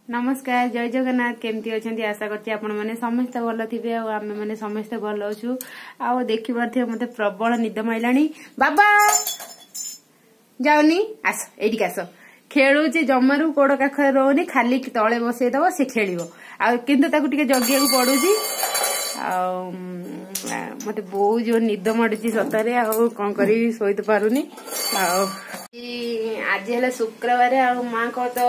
नमस्कार जय जगन्नाथ केमती अच्छा आशा करती आपण मैंने समस्ते भल थे आम मैंने समस्ते भल अच्छु आ देखिए मत प्रबल निद माइला बाबा जाऊनी आस एटिक आस खेलुची जमारू गोड़ काखरे रोनी खाली तले बसईदब से खेल कि जगिया पड़ुची मत बहुत जो निद माड़ी सतरे कौन करी शोई तो पारुनी आज है शुक्रवार माँ को तो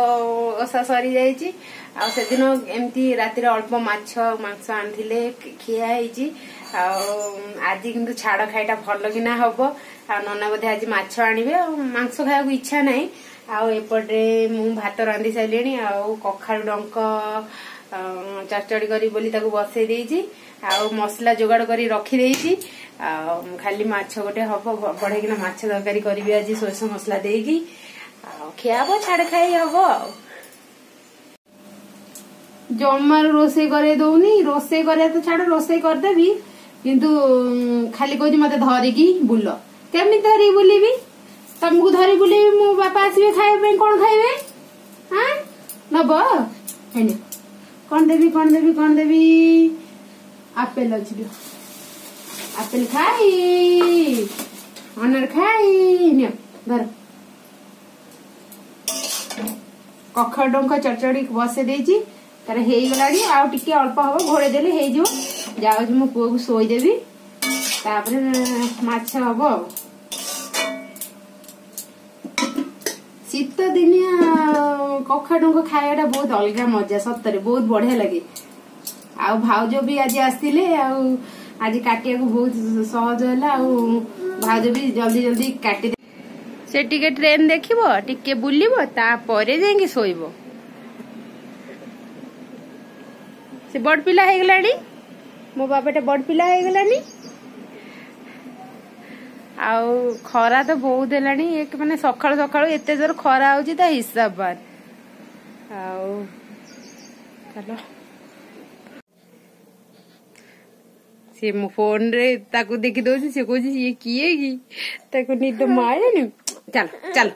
ओषा सरी जाइए आदिन एमती राति अल्प मांस आनी खियाई आज किंतु छाड़ खाईटा भल कि हम आ नना बोधे आज माछ आणवे मांस खाया इच्छा ना आपटे मु भात रांधि सारे कखारु डंक चरचड़ी करी बोली ताको बसई देइछि मसला जोगाड़ करी रखी देइछि खाली माछ गोटे हम बढ़े माछ तरकारी करी आज सोरष मसला देगी खियाब छाड़ खाई हम जमार रोसे करे दौनी रोसे करे तो छाड़ रोसे करदेवी किंतु खाली कहती मत धरिकी बुल केमी धरिकी बुलबी तुमको धरी बुलेबी मो बापा आसवे खाइबे कौन खाइबे हाँ नब कौन देवी आपेल अच्छी आपेल खाई अनार खाई नियो धर कखर डंका चरचड़ी बसे देइछि तार हे गलाडी आ टिके अल्प हम घोड़े देले हे जो जाउछि मो पुओ को सोई देबी तापर माछ हबो शीत दिनिया कखर डंका खायाटा बहुत अलग मजा सतरे बहुत बढ़िया लगे आ भाउज भी आज आसतिले आज काटिया को बहुत सहज है भाउज भी जल्दी जल्दी काटी से टिके ट्रेन देखिबो टिके बुलिबो तापरे जाइके सोइबो से बड़ पिला हे गलानी मो बाबाटा बड़ पिला हे गलानी आउ खरा तो बहुत है एक माने सकाळु सकाळु एते जोर खरा होची ता हिसाब बार आउ चलो सी मो फोन रे ताकू देखि दोछि से कोछि ये किए की ताकू निद मारनी चल चल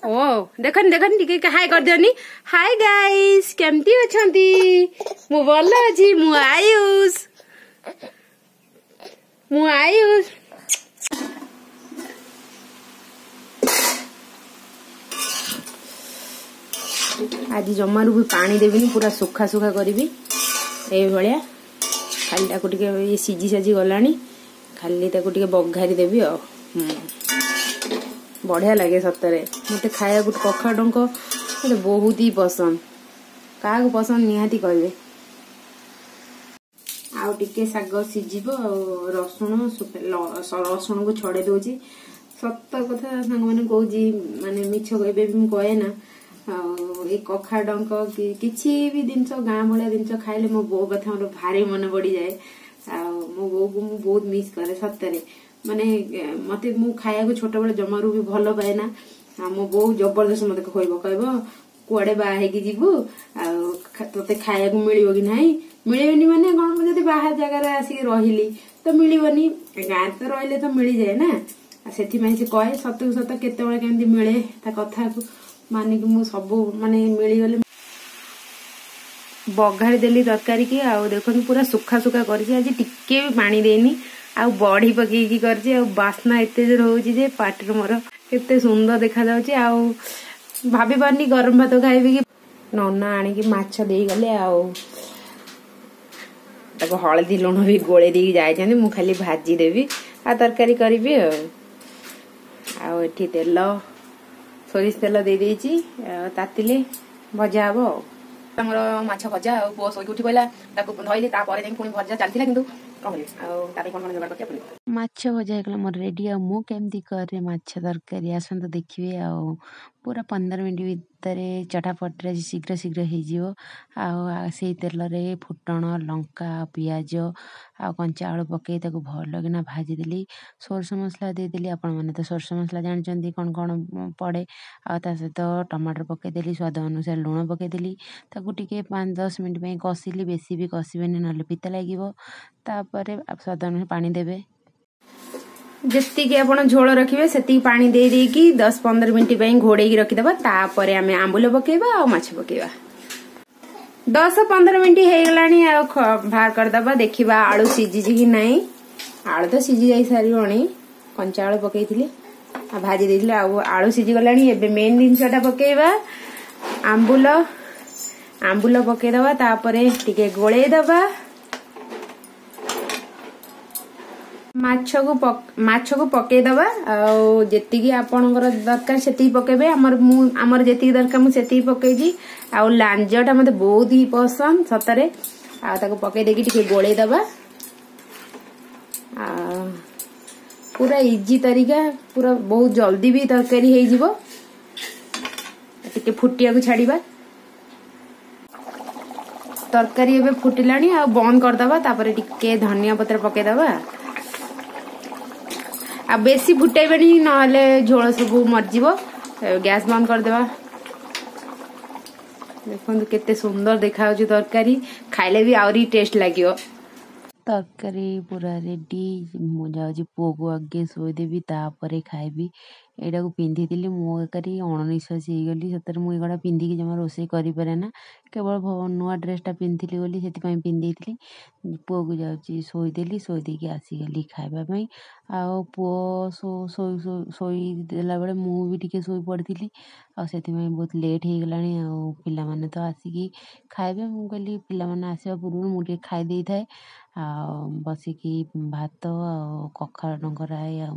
ओ देखन देखन टिके हाय कर दियोनी हाय गाइस केमती अछंती मु भल अछि मु आयुष आज जमारू भी पानी देवी पूरा सुखा सुखा करी ए भाया खाली ताको टिके सीझी साझी गलानी खाली ताको टिके बघारी देवी बढ़िया लगे सतरे मते खाया गुट कखा डंक मते बहुत ही पसंद का पसंद निहाती कहबे आउ टिके साग सीझिबो रसुण को छड़े दोजी सत कथा सांग माने कहूजी माने मिछ कहबे भी कहे ना ए कखा डंक किसी भी जिनस गाँ भाया जिनस खाइले मो बो कथा मोर भारी मन पड़ी जाए मो बो को मु बहुत मिस करे सतरे माने मते मु खाया को छोट बड़े जमारू भी भल पाए ना मो बो जबरदस्त मते कहबो कुआडे बाहे की जीवु तोते खाया को मिलिबो कि नाही मिलेबनी माने कोन जदी बाहर जगह रे आसी रहिली तो मिलिबनी गाँ तो रहिले तो मिली जाए ना सेथि माने से कहे सत सत केते बळे केंदी मिले ता कथा को माने कि मु सब माने मिली गले बघारी देली तरकारी की आ देखो पूरा सुखा सुखा करछि आज टिके भी पानी देनी आ बड़ी पकेकी करछि आ बास्ना एते जोर होउछि जे पाटर मोर केते सुंदर देखा जाउछि आ भाबी पानी गरम भात खाइबी कि नन्ना आनी कि माछ देई गले आ ताको हळदी लूण भी गोळे दी जाय मु खाली भाजी देबी आ तरकारी करबी आ एठी तेल सोरिष तेल दे देइछि तातिले भजा हबो हमर माछ भजा आ पुओ सोई उठी पइला ताको धइले ता परे जाई पुनी भजा चलथिला किंतु कहले आ तारे कोन जोगाड़ करते पुनी माछ भजा एकला मोर रेडी आ मु केमती करे माछ तरकारी आसन तो देखिबे आ पूरा 15 मिनिट भीतर चटापट रे शीघ्र शीघ्र हे जिवो आ से तेल रे फुटण लंका पियाज आ कंचा आलू पके ताको भल किना भाजी देली सोरष मसला दे देली आपण माने तो सोरष मसला जान चंदी कोन कोन पड़े आ ता सहित टमाटर पके देली स्वाद अनुसार लूण पके देली ताको टिके 5-10 मिनिट पे कसिली बेसी भी कसिबेनी नले पिता लागिवो तापरे स्वाद अनुसार पानी देबे जितकी आप झोल रखिए से पानी दे देकी 10-15 मिनट घोड़े रखीदे तापर आम आंबुल पकेबा आ माछ पकेबा। 10-15 मिनिट ହେଇଗଲାଣି ଆଉ ବାହାର କରିଦବା ଦେଖିବା ଆଳୁ ସିଝିଛି କି ନାହିଁ। ଆଳୁ ତ ସିଝି ଯାଇ ସାରିବଣି, କଞ୍ଚା ଆଳୁ ପକେଇଥିଲି ଆଉ ଭାଜି ଦେଇଥିଲି, ଆଉ ଆଳୁ ସିଝି ଗଲାଣି। ଏବେ ମେନ୍ ଜିନିଷଟା ପକେଇବା ଆମ୍ବୁଲ। ଆମ୍ବୁଲ ପକେଇଦବା, ତାପରେ ଟିକେ ଗୋଳେଇ ଦବା। ମାଛକୁ ପକେଇଦବା, ଆଉ ଯେତିକି ଆପଣଙ୍କର ଦରକାର ସେତିକି ପକେଇବେ। ଆମର ଯେତିକି ଦରକାର ମୁଁ ସେତିକି ପକେଇଛି। ଆଉ ଲାଞ୍ଜଟା ମତେ ବହୁତ ହି ପସନ୍ଦ ସତରେ, ଆଉ ତାକୁ ପକେଇ ଦେଇକି ଟିକେ ଗୋଳେଇ ଦବା। पूरा इजी तरीका, पूरा बहुत जल्दी भी तरकारी हो टिके फुटिया को छाड़िबा। तरकारी एबे फुटिलानी आ बंद कर दबा, तापरे टिके धनिया पत्र पके दबा। आ बेसी फुटाइबेनी नहले झोल सब मरजिबो। गैस बंद कर देबा। देखो केते सुंदर देखा तरकारी, खाइले भी आउरी टेस्ट लागियो। तरकारी पूरा रेडी। मुझे पुओ को आगे शोदेवी तापर खाइबी। एटा को पिंधि मो एकारी 19 गली सतर मुझे एगुड़ा पिंधिकी जमा रोसे करें ना, केवल नुआ ड्रेसटा पिंधि बोली से पिंधि पुओ को जाऊँगी शोदेली। शोदेकी आसीगली खावाई। आउ पुओ शोला बेले मुझे टे शो पड़ी से बहुत लेट हो गला। पिला माने तो आसिकी खाइबे, मु कहली पिला माने आसवा पूर्व मुझे खाई थाए। बसिकी भात आ कखार डंगराए आ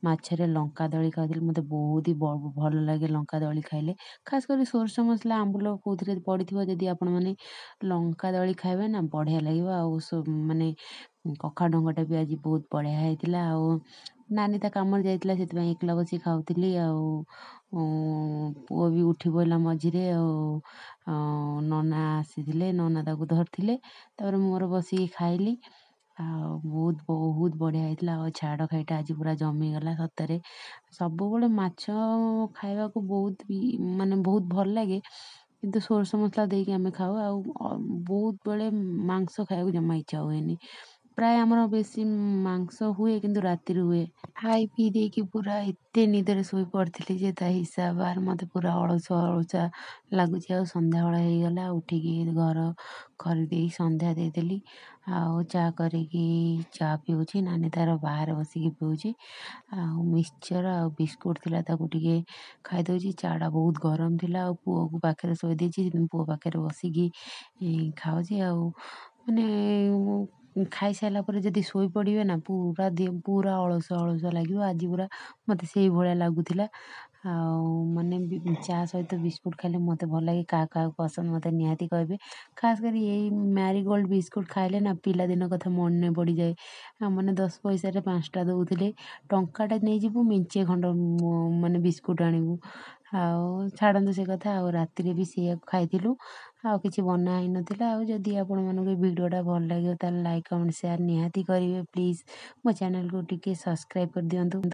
माछरे लंका दली खाई। मत बहुत ही भल लगे लंका दली खाइले, खास कर सोरस मसला आंबुल कौन पड़ी जदि आपण मैंने लंका दली खाइबे ना बढ़िया लगे। माने कखार डंगटा भी आज बहुत बढ़िया होता। नानी ता कम जाइला से एकला बसी खाऊली। पुओ भी उठी पड़ा मझिरे। नना आसी नना ताको धरते, मोर बसिकी खाइली। बहुत बहुत बढ़िया होता। छाड़ खाईटा आज पूरा जमीगला सतरे। सब बड़े माछ खावा को बहुत माने बहुत भल लगे, किंतु सोरस मसला देके आमे खाऊ। बहुत बड़े मांस खाया जमा इच्छा हुए। प्राय आमर बेसी मांस हुए किंतु राति हुए। खाई पी देकी पूरा एते निदरे शोई पड़ी जे ता हिसाब बार मत पूरा अलसा अलसा लगुच। संध्या बेला हो गला, उठिकी घर खरीदे संध्या देदेली। चा करिकी चा पिऊची। नानी तार बाहर बसिकी पिऊची। मिक्सचर आ बिस्कुट थिला ताकू टिके खाई दउची। चाटा बहुत गरम थिला। पुओ को पाखे शोई देची, पुओ पाखे बसिकी खाऊची। माने खाई सारा पर जदि शोई पड़े ना पूरा पूरा अलस अलस लगे। आज पूरा मत से भाया लगुला। माने चा सहित बिस्कुट खाइले मत भल लगे। क्या पसंद मत निहाती कहबे। खास कर यही मैरीगोल्ड बिस्कुट खाइले ना पिला दिन कथा मन पड़ जाए। मैंने 10 पैसा 5टा दौले टाटा नहीं जीवु मेचे खंड माने बिस्कुट आणबू। छाड़ू से कथा। राति भी सी खाई कि बना ही नाला। जदि आपण मानक वीडियोटा भल लगे लाइक कमेंट शेयर निहाती करेंगे। प्लीज मो चैनल को टिके सब्सक्राइब कर दियंतु।